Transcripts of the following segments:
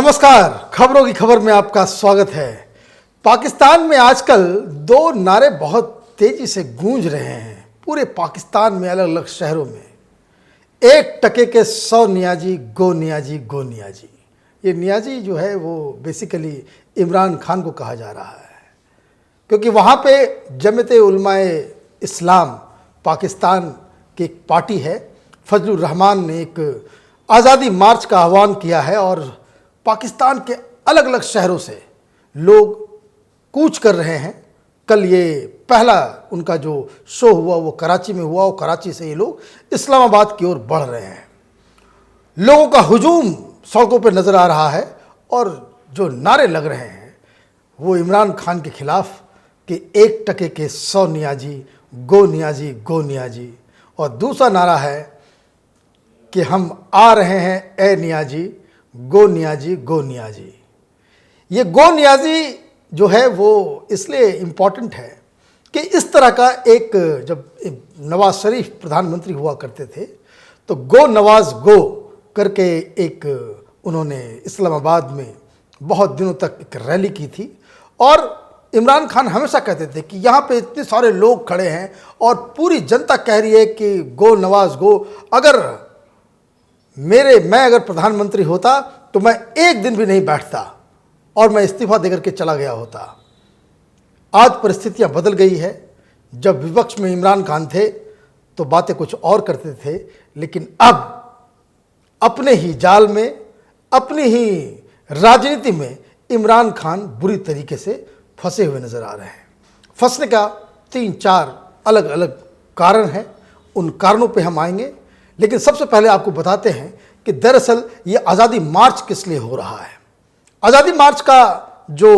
नमस्कार, खबरों की खबर में आपका स्वागत है। पाकिस्तान में आजकल दो नारे बहुत तेजी से गूंज रहे हैं पूरे पाकिस्तान में, अलग अलग शहरों में। 1 टके के 100 नियाजी, गो नियाजी, गो नियाजी। ये नियाजी जो है वो बेसिकली इमरान खान को कहा जा रहा है, क्योंकि वहाँ पे जमीयत उलमाए इस्लाम पाकिस्तान की एक पार्टी है, फजलुर रहमान ने एक आज़ादी मार्च का आह्वान किया है और पाकिस्तान के अलग अलग शहरों से लोग कूच कर रहे हैं। कल ये पहला उनका जो शो हुआ वो कराची में हुआ और कराची से ये लोग इस्लामाबाद की ओर बढ़ रहे हैं। लोगों का हुजूम सड़कों पर नज़र आ रहा है और जो नारे लग रहे हैं वो इमरान खान के खिलाफ कि 1 टके के 100 नियाजी, गो नियाजी, गो नियाजी। और दूसरा नारा है कि हम आ रहे हैं ए नियाजी, गो नियाजी, गो नियाजी। ये गो नियाजी जो है वो इसलिए इम्पॉर्टेंट है कि इस तरह का एक, जब नवाज शरीफ प्रधानमंत्री हुआ करते थे तो गो नवाज गो करके एक उन्होंने इस्लामाबाद में बहुत दिनों तक एक रैली की थी। और इमरान खान हमेशा कहते थे कि यहाँ पे इतने सारे लोग खड़े हैं और पूरी जनता कह रही है कि गो नवाज गो। अगर मैं अगर प्रधानमंत्री होता तो मैं एक दिन भी नहीं बैठता और मैं इस्तीफा देकर के चला गया होता। आज परिस्थितियां बदल गई है। जब विपक्ष में इमरान खान थे तो बातें कुछ और करते थे, लेकिन अब अपने ही जाल में, अपनी ही राजनीति में इमरान खान बुरी तरीके से फंसे हुए नजर आ रहे हैं। फंसने का 3-4 अलग अलग कारण हैं, उन कारणों पे हम आएंगे। लेकिन सबसे पहले आपको बताते हैं कि दरअसल ये आज़ादी मार्च किस लिए हो रहा है। आज़ादी मार्च का जो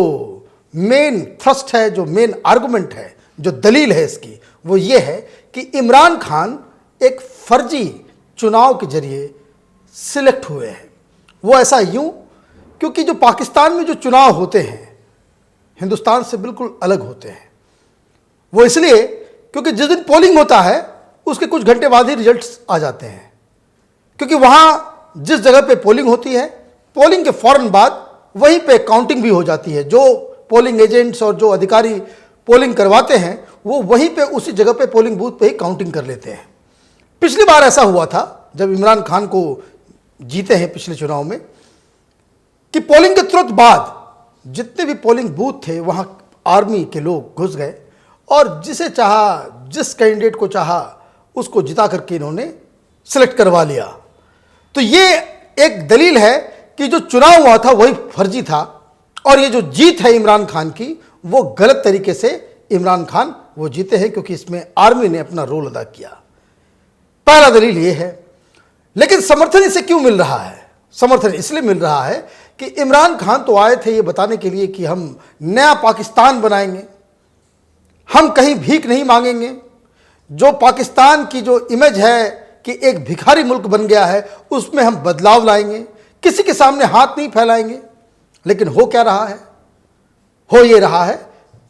मेन थ्रस्ट है, जो मेन आर्गुमेंट है, जो दलील है इसकी, वो ये है कि इमरान खान एक फर्जी चुनाव के जरिए सिलेक्ट हुए हैं। वो ऐसा यूं क्योंकि जो पाकिस्तान में जो चुनाव होते हैं हिंदुस्तान से बिल्कुल अलग होते हैं। वो इसलिए क्योंकि जिस दिन पोलिंग होता है उसके कुछ घंटे बाद ही रिजल्ट्स आ जाते हैं, क्योंकि वहाँ जिस जगह पे पोलिंग होती है, पोलिंग के फौरन बाद वहीं पे काउंटिंग भी हो जाती है। जो पोलिंग एजेंट्स और जो अधिकारी पोलिंग करवाते हैं वो वहीं पे उसी जगह पे पोलिंग बूथ पे ही काउंटिंग कर लेते हैं। पिछली बार ऐसा हुआ था जब इमरान खान को जीते हैं पिछले चुनाव में, कि पोलिंग के तुरंत बाद जितने भी पोलिंग बूथ थे वहाँ आर्मी के लोग घुस गए और जिसे चाहा, जिस कैंडिडेट को चाहा उसको जिता करके इन्होंने सिलेक्ट करवा लिया। तो ये एक दलील है कि जो चुनाव हुआ था वही फर्जी था और ये जो जीत है इमरान खान की वो गलत तरीके से इमरान खान वो जीते हैं, क्योंकि इसमें आर्मी ने अपना रोल अदा किया। पहला दलील ये है। लेकिन समर्थन इसे क्यों मिल रहा है? समर्थन इसलिए मिल रहा है कि इमरान खान तो आए थे ये बताने के लिए कि हम नया पाकिस्तान बनाएंगे, हम कहीं भीख नहीं मांगेंगे। जो पाकिस्तान की जो इमेज है कि एक भिखारी मुल्क बन गया है उसमें हम बदलाव लाएंगे, किसी के सामने हाथ नहीं फैलाएंगे। लेकिन हो क्या रहा है? हो ये रहा है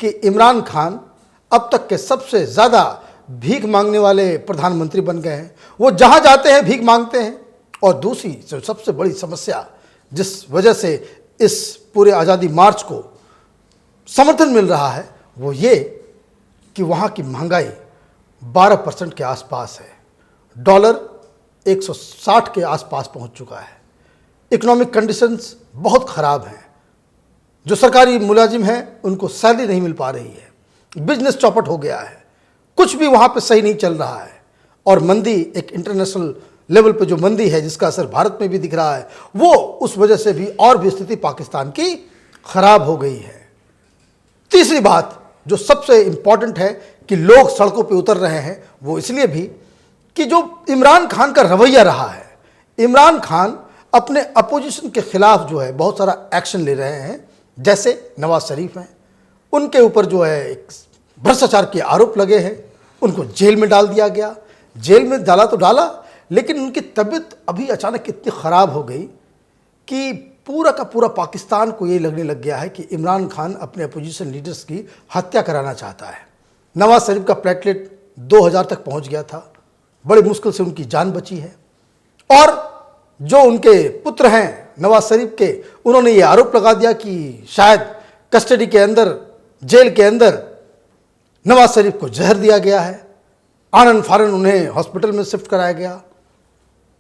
कि इमरान खान अब तक के सबसे ज़्यादा भीख मांगने वाले प्रधानमंत्री बन गए हैं। वो जहाँ जाते हैं भीख मांगते हैं। और दूसरी जो सबसे बड़ी समस्या जिस वजह से इस पूरे आज़ादी मार्च को समर्थन मिल रहा है वो ये कि वहाँ की महंगाई 12% के आसपास है। डॉलर 160 के आसपास पहुँच चुका है। इकोनॉमिक कंडीशंस बहुत ख़राब हैं। जो सरकारी मुलाजिम हैं उनको सैलरी नहीं मिल पा रही है। बिजनेस चौपट हो गया है। कुछ भी वहाँ पे सही नहीं चल रहा है। और मंदी, एक इंटरनेशनल लेवल पे जो मंदी है जिसका असर भारत में भी दिख रहा है, वो उस वजह से भी और भी स्थिति पाकिस्तान की ख़राब हो गई है। तीसरी बात जो सबसे इम्पॉर्टेंट है कि लोग सड़कों पे उतर रहे हैं वो इसलिए भी कि जो इमरान खान का रवैया रहा है, इमरान खान अपने अपोजिशन के खिलाफ जो है बहुत सारा एक्शन ले रहे हैं। जैसे नवाज शरीफ हैं, उनके ऊपर जो है एक भ्रष्टाचार के आरोप लगे हैं, उनको जेल में डाल दिया गया। जेल में डाला तो डाला, लेकिन उनकी तबीयत अभी अचानक इतनी ख़राब हो गई कि पूरा का पूरा पाकिस्तान को ये लगने लग गया है कि इमरान खान अपने अपोजिशन लीडर्स की हत्या कराना चाहता है। नवाज शरीफ का प्लेटलेट 2000 तक पहुंच गया था। बड़ी मुश्किल से उनकी जान बची है। और जो उनके पुत्र हैं नवाज शरीफ के, उन्होंने ये आरोप लगा दिया कि शायद कस्टडी के अंदर, जेल के अंदर नवाज शरीफ को जहर दिया गया है, आनन फानन उन्हें हॉस्पिटल में शिफ्ट कराया गया।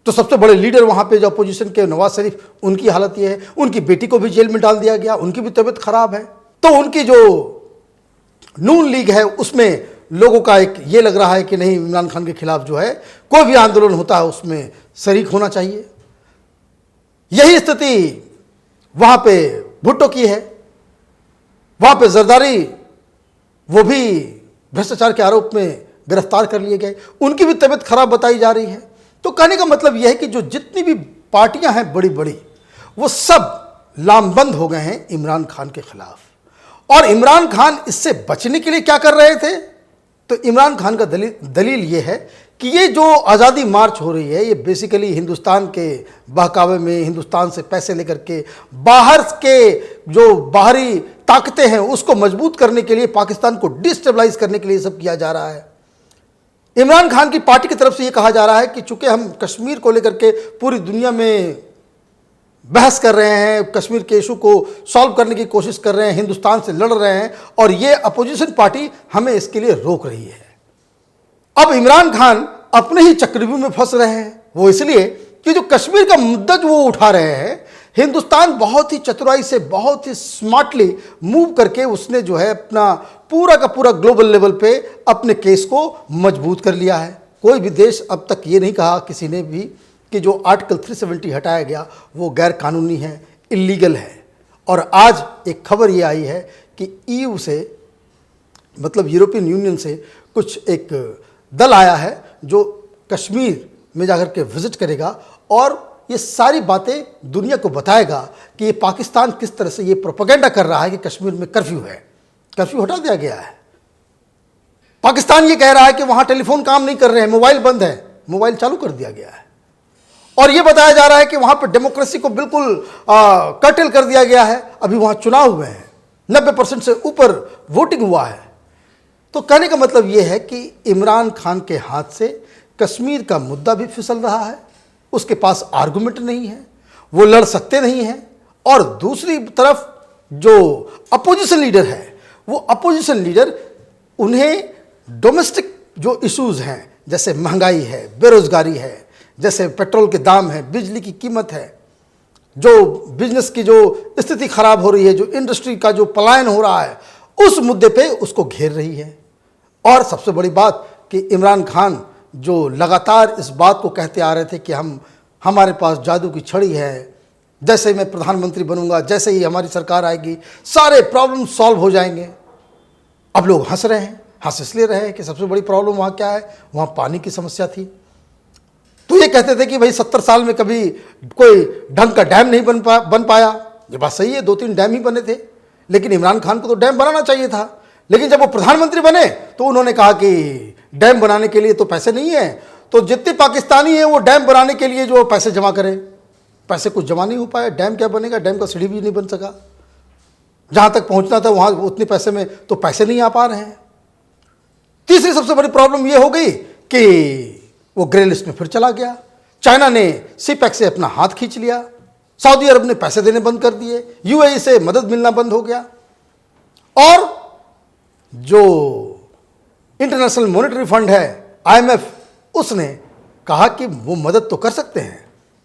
तो सबसे बड़े लीडर वहां पे जो अपोजिशन के नवाज शरीफ, उनकी हालत ये है, उनकी बेटी को भी जेल में डाल दिया गया, उनकी भी तबीयत खराब है। तो उनकी जो नून लीग है उसमें लोगों का एक ये लग रहा है कि नहीं, इमरान खान के खिलाफ जो है कोई भी आंदोलन होता है उसमें शरीक होना चाहिए। यही स्थिति वहां पे भुट्टो की है। वहां पे जरदारी, वो भी भ्रष्टाचार के आरोप में गिरफ्तार कर लिए गए, उनकी भी तबीयत खराब बताई जा रही है। तो कहने का मतलब यह है कि जो जितनी भी पार्टियां हैं बड़ी बड़ी, वो सब लामबंद हो गए हैं इमरान खान के खिलाफ। और इमरान खान इससे बचने के लिए क्या कर रहे थे? तो इमरान खान का दलील ये है कि ये जो आज़ादी मार्च हो रही है, ये बेसिकली हिंदुस्तान के बहकावे में, हिंदुस्तान से पैसे लेकर के बाहर के जो बाहरी ताकतें हैं उसको मजबूत करने के लिए, पाकिस्तान को डिस्टेबलाइज करने के लिए सब किया जा रहा है। इमरान खान की पार्टी की तरफ से ये कहा जा रहा है कि चूंकि हम कश्मीर को लेकर के पूरी दुनिया में बहस कर रहे हैं, कश्मीर के इशू को सॉल्व करने की कोशिश कर रहे हैं, हिंदुस्तान से लड़ रहे हैं, और ये अपोजिशन पार्टी हमें इसके लिए रोक रही है। अब इमरान खान अपने ही चक्रव्यूह में फंस रहे हैं। वो इसलिए कि जो कश्मीर का मुद्दा जो वो उठा रहे हैं, हिंदुस्तान बहुत ही चतुराई से, बहुत ही स्मार्टली मूव करके उसने जो है अपना पूरा का पूरा ग्लोबल लेवल पे अपने केस को मजबूत कर लिया है। कोई भी देश अब तक ये नहीं कहा किसी ने भी कि जो आर्टिकल 370 हटाया गया वो गैर कानूनी है, इलीगल है। और आज एक खबर ये आई है कि ईयू से, मतलब यूरोपियन यूनियन से कुछ एक दल आया है जो कश्मीर में जाकर के विजिट करेगा और ये सारी बातें दुनिया को बताएगा कि ये पाकिस्तान किस तरह से ये प्रोपेगेंडा कर रहा है कि कश्मीर में कर्फ्यू है। कर्फ्यू हटा दिया गया है। पाकिस्तान ये कह रहा है कि वहां टेलीफोन काम नहीं कर रहे हैं, मोबाइल बंद है, मोबाइल चालू कर दिया गया है। और ये बताया जा रहा है कि वहां पर डेमोक्रेसी को बिल्कुल कर्टेल कर दिया गया है। अभी वहां चुनाव हुए हैं, 90% से ऊपर वोटिंग हुआ है। तो कहने का मतलब यह है कि इमरान खान के हाथ से कश्मीर का मुद्दा भी फिसल रहा है, उसके पास आर्गुमेंट नहीं है, वो लड़ सकते नहीं हैं। और दूसरी तरफ जो अपोजिशन लीडर है, वो अपोजिशन लीडर उन्हें डोमेस्टिक जो इश्यूज हैं, जैसे महंगाई है, बेरोजगारी है, जैसे पेट्रोल के दाम है, बिजली की कीमत है, जो बिजनेस की जो स्थिति खराब हो रही है, जो इंडस्ट्री का जो पलायन हो रहा है, उस मुद्दे पे उसको घेर रही है। और सबसे बड़ी बात कि इमरान खान जो लगातार इस बात को कहते आ रहे थे कि हमारे पास जादू की छड़ी है, जैसे ही मैं प्रधानमंत्री बनूंगा, जैसे ही हमारी सरकार आएगी, सारे प्रॉब्लम सॉल्व हो जाएंगे। अब लोग हंस रहे हैं। हंस इसलिए रहे हैं कि सबसे बड़ी प्रॉब्लम वहाँ क्या है? वहाँ पानी की समस्या थी। तो ये कहते थे कि भाई 70 साल में कभी कोई ढंग का डैम नहीं बन पाया। ये बात सही है, 2-3 डैम ही बने थे, लेकिन इमरान खान को तो डैम बनाना चाहिए था। लेकिन जब वो प्रधानमंत्री बने तो उन्होंने कहा कि डैम बनाने के लिए तो पैसे नहीं है, तो जितने पाकिस्तानी हैं वो डैम बनाने के लिए जो पैसे जमा करें। पैसे कुछ जमा नहीं हो पाया, डैम क्या बनेगा? डैम का सीढ़ी भी नहीं बन सका। जहां तक पहुंचना था वहां उतने पैसे में तो पैसे नहीं आ पा रहे हैं। तीसरी सबसे बड़ी प्रॉब्लम यह हो गई कि वो ग्रे लिस्ट में फिर चला गया। चाइना ने सीपैक से अपना हाथ खींच लिया, सऊदी अरब ने पैसे देने बंद कर दिए, यूएई से मदद मिलना बंद हो गया, और जो इंटरनेशनल मॉनेटरी फंड है IMF, उसने कहा कि वो मदद तो कर सकते हैं,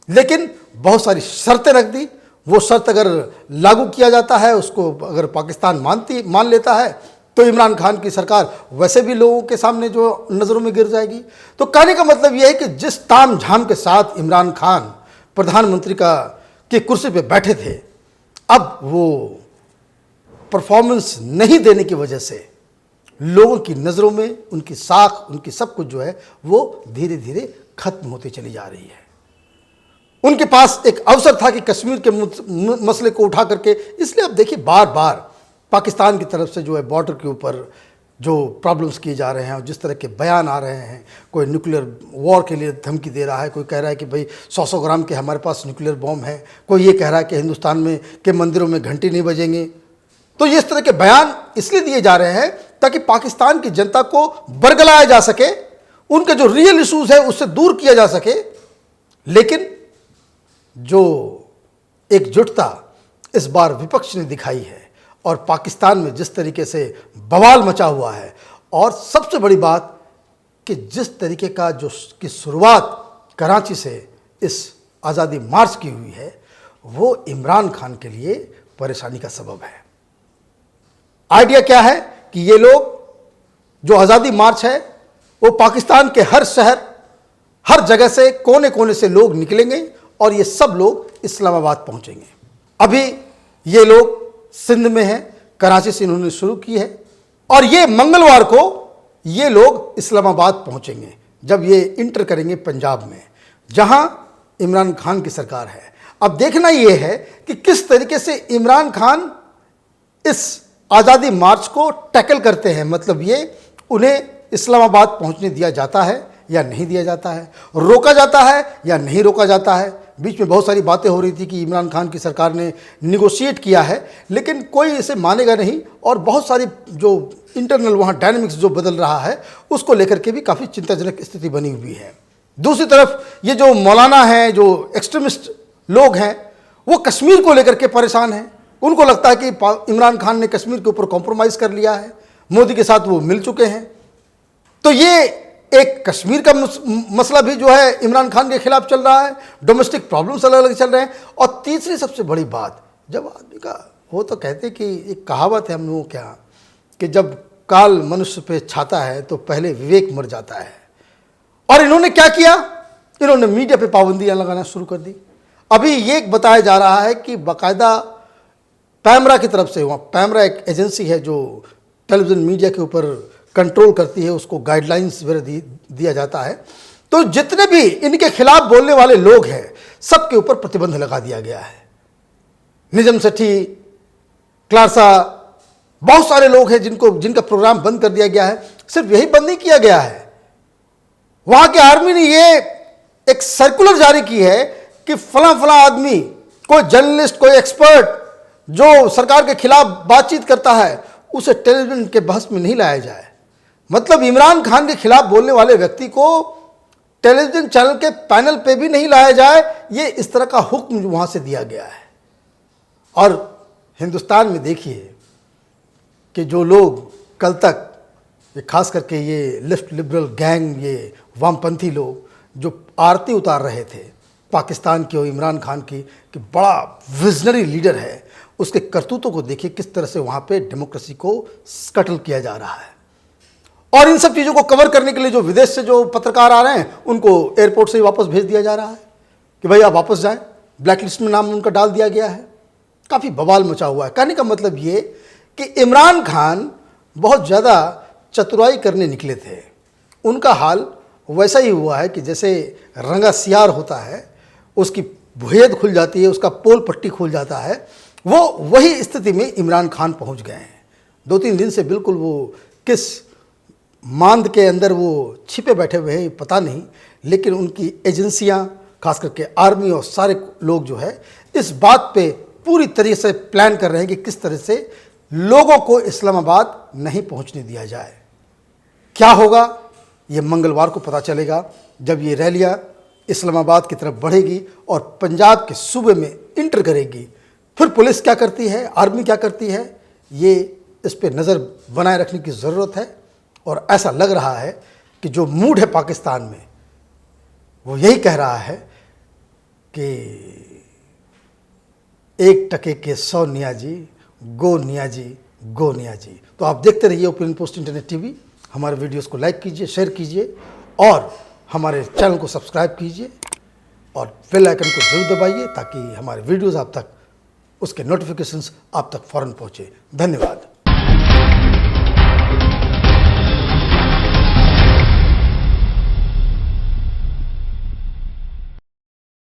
लेकिन बहुत सारी शर्तें रख दी। वो शर्त अगर लागू किया जाता है, उसको अगर पाकिस्तान मान लेता है, तो इमरान खान की सरकार वैसे भी लोगों के सामने जो नज़रों में गिर जाएगी। तो कहने का मतलब यह है कि जिस ताम झाम के साथ इमरान खान प्रधानमंत्री की कुर्सी पे बैठे थे, अब वो परफॉर्मेंस नहीं देने की वजह से लोगों की नज़रों में उनकी साख, उनकी सब कुछ जो है वो धीरे धीरे खत्म होती चली जा रही है। उनके पास एक अवसर था कि कश्मीर के मसले को उठा करके, इसलिए अब देखिए बार बार पाकिस्तान की तरफ से जो है बॉर्डर के ऊपर जो प्रॉब्लम्स किए जा रहे हैं और जिस तरह के बयान आ रहे हैं, कोई न्यूक्लियर वॉर के लिए धमकी दे रहा है, कोई कह रहा है कि भाई 100-100 ग्राम के हमारे पास न्यूक्लियर बॉम्ब है, कोई ये कह रहा है कि हिंदुस्तान में के मंदिरों में घंटी नहीं बजेंगे। तो इस तरह के बयान इसलिए दिए जा रहे हैं ताकि पाकिस्तान की जनता को बरगलाया जा सके, उनके जो रियल इश्यूज है उससे दूर किया जा सके। लेकिन जो एकजुटता इस बार विपक्ष ने दिखाई है और पाकिस्तान में जिस तरीके से बवाल मचा हुआ है, और सबसे बड़ी बात कि जिस तरीके का जो की शुरुआत कराची से इस आज़ादी मार्च की हुई है, वो इमरान खान के लिए परेशानी का सबब है। आइडिया क्या है कि ये लोग जो आज़ादी मार्च है वो पाकिस्तान के हर शहर, हर जगह से, कोने कोने से लोग निकलेंगे और ये सब लोग इस्लामाबाद पहुंचेंगे। अभी ये लोग सिंध में हैं, कराची से इन्होंने शुरू की है और ये मंगलवार को ये लोग इस्लामाबाद पहुंचेंगे जब ये इंटर करेंगे पंजाब में, जहां इमरान खान की सरकार है। अब देखना ये है कि किस तरीके से इमरान खान इस आज़ादी मार्च को टैकल करते हैं, मतलब ये उन्हें इस्लामाबाद पहुंचने दिया जाता है या नहीं दिया जाता है, रोका जाता है या नहीं रोका जाता है। बीच में बहुत सारी बातें हो रही थी कि इमरान खान की सरकार ने निगोशिएट किया है, लेकिन कोई इसे मानेगा नहीं और बहुत सारी जो इंटरनल वहाँ डायनामिक्स जो बदल रहा है उसको लेकर के भी काफ़ी चिंताजनक स्थिति बनी हुई है। दूसरी तरफ ये जो मौलाना हैं, जो एक्सट्रीमिस्ट लोग हैं, वो कश्मीर को लेकर के परेशान हैं। उनको लगता है कि इमरान खान ने कश्मीर के ऊपर कॉम्प्रोमाइज़ कर लिया है, मोदी के साथ वो मिल चुके हैं। तो ये एक कश्मीर का मसला भी जो है इमरान खान के खिलाफ चल रहा है, डोमेस्टिक प्रॉब्लम्स अलग अलग चल रहे हैं। और तीसरी सबसे बड़ी बात, जब आदमी का वो तो कहते कि एक कहावत है हम लोगों के यहाँ कि जब काल मनुष्य पे छाता है तो पहले विवेक मर जाता है। और इन्होंने क्या किया, इन्होंने मीडिया पे पाबंदियां लगाना शुरू कर दी। अभी ये बताया जा रहा है कि बाकायदा पैमरा की तरफ से, वहाँ पैमरा एक एजेंसी है जो टेलीविज़न मीडिया के ऊपर कंट्रोल करती है, उसको गाइडलाइंस वगैरह दिया जाता है। तो जितने भी इनके खिलाफ बोलने वाले लोग हैं सबके ऊपर प्रतिबंध लगा दिया गया है। निजम सेठी, क्लारसा, बहुत सारे लोग हैं जिनका प्रोग्राम बंद कर दिया गया है। सिर्फ यही बंद नहीं किया गया है, वहां की आर्मी ने ये एक सर्कुलर जारी की है कि फला फला आदमी, कोई जर्नलिस्ट, कोई एक्सपर्ट जो सरकार के खिलाफ बातचीत करता है उसे टेलीविजन के बहस में नहीं लाया जाए। मतलब इमरान खान के खिलाफ बोलने वाले व्यक्ति को टेलीविजन चैनल के पैनल पे भी नहीं लाया जाए, ये इस तरह का हुक्म वहां से दिया गया है। और हिंदुस्तान में देखिए कि जो लोग कल तक, ये खास करके ये लेफ्ट लिबरल गैंग, ये वामपंथी लोग जो आरती उतार रहे थे पाकिस्तान की और इमरान खान की कि बड़ा विजनरी लीडर है, उसके करतूतों को देखिए किस तरह से वहाँ पे डेमोक्रेसी को स्कटल किया जा रहा है। और इन सब चीज़ों को कवर करने के लिए जो विदेश से जो पत्रकार आ रहे हैं उनको एयरपोर्ट से वापस भेज दिया जा रहा है कि भाई आप वापस जाएं। ब्लैक लिस्ट में नाम उनका डाल दिया गया है। काफ़ी बवाल मचा हुआ है। कहने का मतलब ये कि इमरान खान बहुत ज़्यादा चतुराई करने निकले थे। उनका हाल वैसा ही हुआ है कि जैसे रंगा सियार होता है, उसकी भेद खुल जाती है, उसका पोल पट्टी खुल जाता है, वो वही स्थिति में इमरान खान पहुंच गए हैं। 2-3 दिन से बिल्कुल वो किस मांद के अंदर वो छिपे बैठे हुए हैं पता नहीं, लेकिन उनकी एजेंसियां, खास करके आर्मी और सारे लोग जो है इस बात पे पूरी तरीके से प्लान कर रहे हैं कि किस तरह से लोगों को इस्लामाबाद नहीं पहुंचने दिया जाए। क्या होगा ये मंगलवार को पता चलेगा जब ये रैलियां इस्लामाबाद की तरफ बढ़ेगी और पंजाब के सूबे में इंटर करेगी। फिर पुलिस क्या करती है, आर्मी क्या करती है, ये इस पे नज़र बनाए रखने की ज़रूरत है। और ऐसा लग रहा है कि जो मूड है पाकिस्तान में वो यही कह रहा है कि 1 टके के 100 नियाजी, गो नियाजी, गो नियाजी। तो आप देखते रहिए ओपिनियन पोस्ट इंटरनेट टीवी। हमारे वीडियोस को लाइक कीजिए, शेयर कीजिए और हमारे चैनल को सब्सक्राइब कीजिए और बेल आइकन को जरूर दबाइए ताकि हमारे वीडियोस आप तक, उसके नोटिफिकेशंस आप तक फ़ौरन पहुँचे। धन्यवाद।